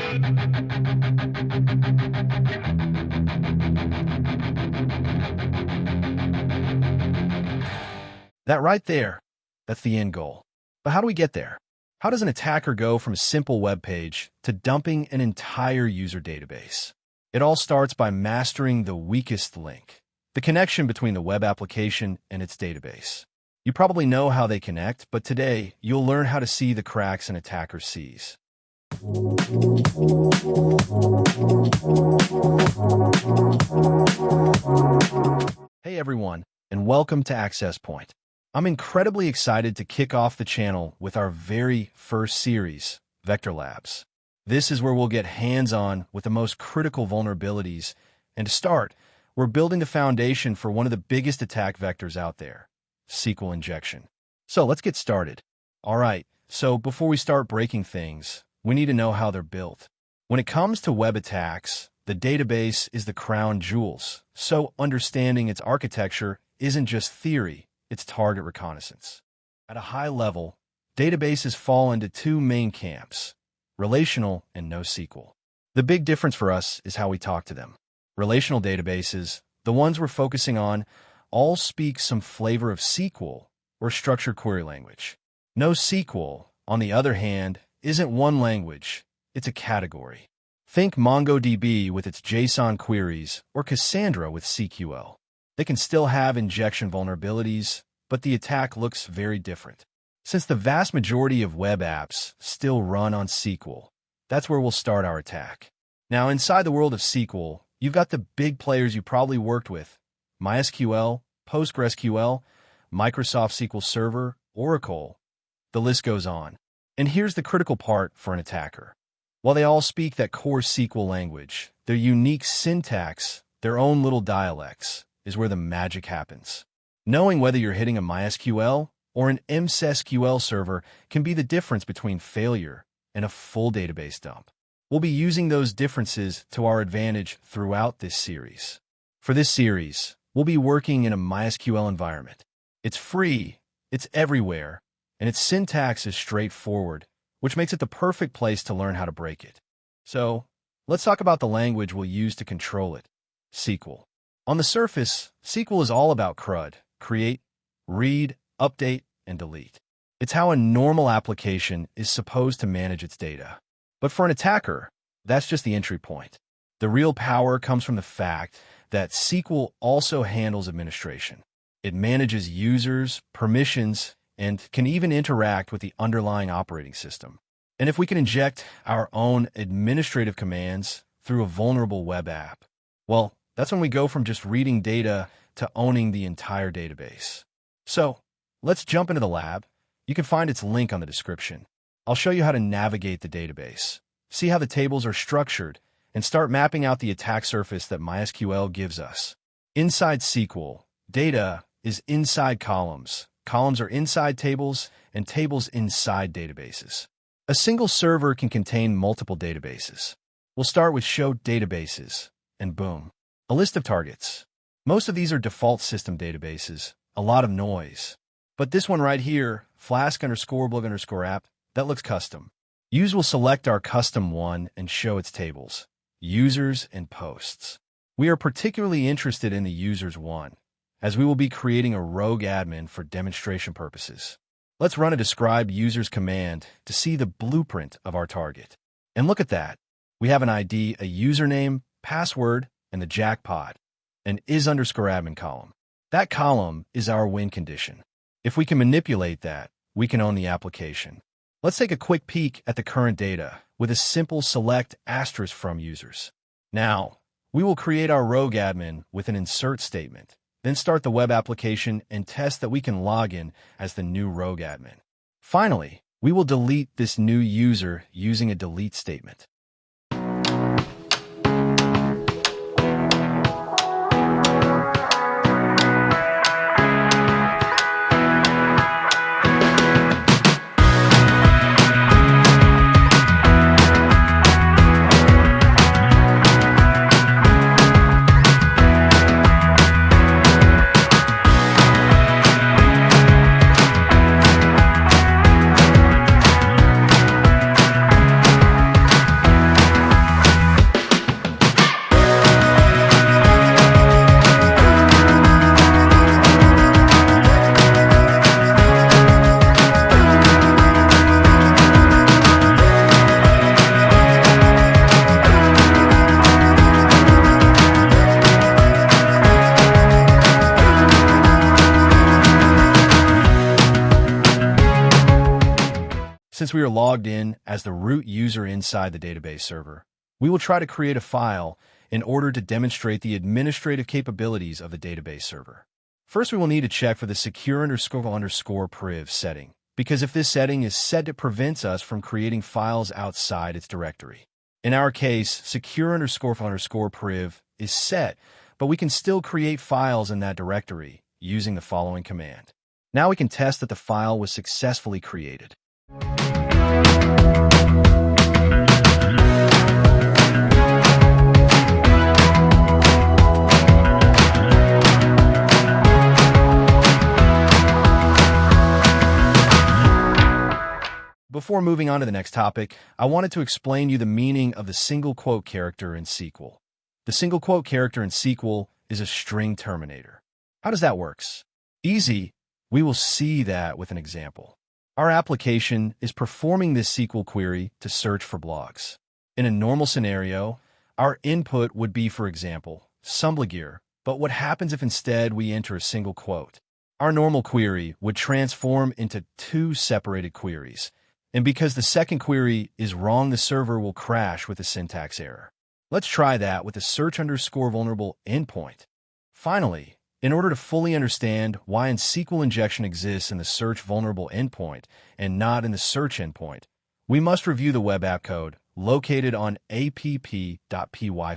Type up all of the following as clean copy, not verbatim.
That right there, that's the end goal. But how do we get there? How does an attacker go from a simple web page to dumping an entire user database? It all starts by mastering the weakest link, the connection between the web application and its database. You probably know how they connect, but today you'll learn how to see the cracks an attacker sees. Hey everyone, and welcome to Access Point. I'm incredibly excited to kick off the channel with our very first series, Vector Labs. This is where we'll get hands-on with the most critical vulnerabilities, and to start, we're building the foundation for one of the biggest attack vectors out there, SQL Injection. So let's get started. All right, so before we start breaking things, we need to know how they're built. When it comes to web attacks, the database is the crown jewels, so understanding its architecture isn't just theory, it's target reconnaissance. At a high level, databases fall into two main camps, relational and NoSQL. The big difference for us is how we talk to them. Relational databases, the ones we're focusing on, all speak some flavor of SQL or structured query language. NoSQL, on the other hand, isn't one language, it's a category. Think MongoDB with its JSON queries or Cassandra with CQL. They can still have injection vulnerabilities, but the attack looks very different. Since the vast majority of web apps still run on SQL, that's where we'll start our attack. Now, inside the world of SQL, you've got the big players you probably worked with: MySQL, PostgreSQL, Microsoft SQL Server, Oracle. The list goes on. And here's the critical part for an attacker. While they all speak that core SQL language, their unique syntax, their own little dialects, is where the magic happens. Knowing whether you're hitting a MySQL or an MSSQL server can be the difference between failure and a full database dump. We'll be using those differences to our advantage throughout this series. For this series, we'll be working in a MySQL environment. It's free, it's everywhere, and its syntax is straightforward, which makes it the perfect place to learn how to break it. So, let's talk about the language we'll use to control it: SQL. On the surface, SQL is all about CRUD: create, read, update, and delete. It's how a normal application is supposed to manage its data. But for an attacker, that's just the entry point. The real power comes from the fact that SQL also handles administration. It manages users, permissions, and can even interact with the underlying operating system. And if we can inject our own administrative commands through a vulnerable web app, well, that's when we go from just reading data to owning the entire database. So, let's jump into the lab. You can find its link on the description. I'll show you how to navigate the database, see how the tables are structured, and start mapping out the attack surface that MySQL gives us. Inside SQL, data is inside columns. Columns are inside tables, and tables inside databases. A single server can contain multiple databases. We'll start with show databases, and boom, a list of targets. Most of these are default system databases, a lot of noise. But this one right here, flask_blog_app, that looks custom. Use will select our custom one and show its tables, users and posts. We are particularly interested in the users one, as we will be creating a rogue admin for demonstration purposes. Let's run a describe users command to see the blueprint of our target. And look at that. We have an ID, a username, password, and the jackpot, an is_admin column. That column is our win condition. If we can manipulate that, we can own the application. Let's take a quick peek at the current data with a simple select asterisk from users. Now, we will create our rogue admin with an insert statement, then start the web application and test that we can log in as the new rogue admin. Finally, we will delete this new user using a delete statement. Since we are logged in as the root user inside the database server, we will try to create a file in order to demonstrate the administrative capabilities of the database server. First, we will need to check for the secure_priv setting, because if this setting is set, it prevents us from creating files outside its directory. In our case, secure_priv is set, but we can still create files in that directory using the following command. Now we can test that the file was successfully created. Before moving on to the next topic, I wanted to explain you the meaning of the single quote character in SQL. The single quote character in SQL is a string terminator. How does that work? Easy. We will see that with an example. Our application is performing this SQL query to search for blogs. In a normal scenario, our input would be, for example, Sumbligir, but what happens if instead we enter a single quote? Our normal query would transform into two separated queries, and because the second query is wrong, the server will crash with a syntax error. Let's try that with a search_vulnerable endpoint. Finally, in order to fully understand why in SQL Injection exists in the search vulnerable endpoint and not in the search endpoint, we must review the web app code located on app.py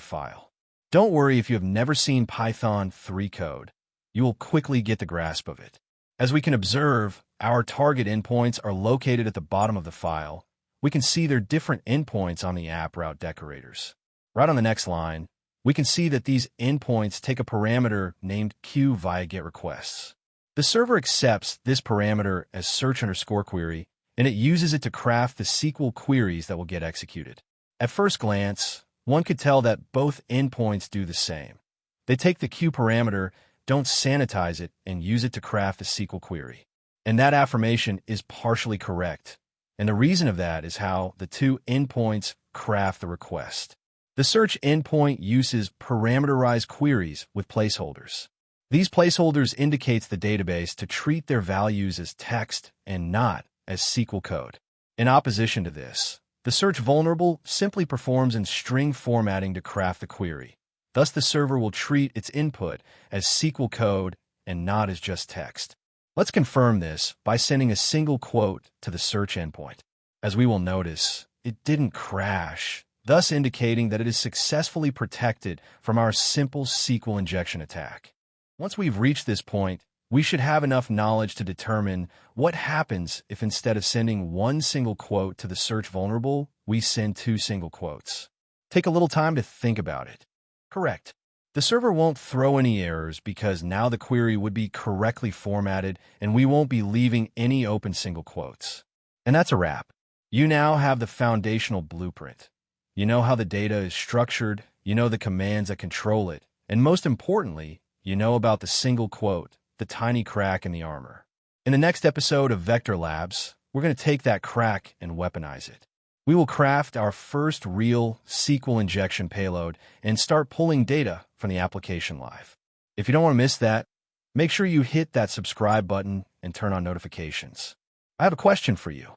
file. Don't worry if you have never seen Python 3 code. You will quickly get the grasp of it. As we can observe, our target endpoints are located at the bottom of the file. We can see their different endpoints on the app route decorators. Right on the next line, we can see that these endpoints take a parameter named Q via getRequests. The server accepts this parameter as search_query, and it uses it to craft the SQL queries that will get executed. At first glance, one could tell that both endpoints do the same. They take the Q parameter, don't sanitize it, and use it to craft a SQL query. And that affirmation is partially correct. And the reason of that is how the two endpoints craft the request. The search endpoint uses parameterized queries with placeholders. These placeholders indicates the database to treat their values as text and not as SQL code. In opposition to this, the search vulnerable simply performs in string formatting to craft the query. Thus, the server will treat its input as SQL code and not as just text. Let's confirm this by sending a single quote to the search endpoint. As we will notice, it didn't crash, thus indicating that it is successfully protected from our simple SQL injection attack. Once we've reached this point, we should have enough knowledge to determine what happens if instead of sending one single quote to the search vulnerable, we send two single quotes. Take a little time to think about it. Correct. The server won't throw any errors because now the query would be correctly formatted and we won't be leaving any open single quotes. And that's a wrap. You now have the foundational blueprint. You know how the data is structured, you know the commands that control it, and most importantly, you know about the single quote, the tiny crack in the armor. In the next episode of Vector Labs, we're going to take that crack and weaponize it. We will craft our first real SQL injection payload and start pulling data from the application live. If you don't want to miss that, make sure you hit that subscribe button and turn on notifications. I have a question for you.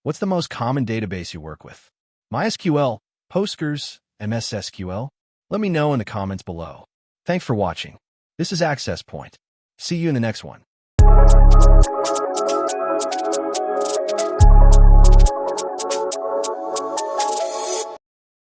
What's the most common database you work with? MySQL, Postgres, MS SQL? Let me know in the comments below. Thanks for watching. This is Access Point. See you in the next one.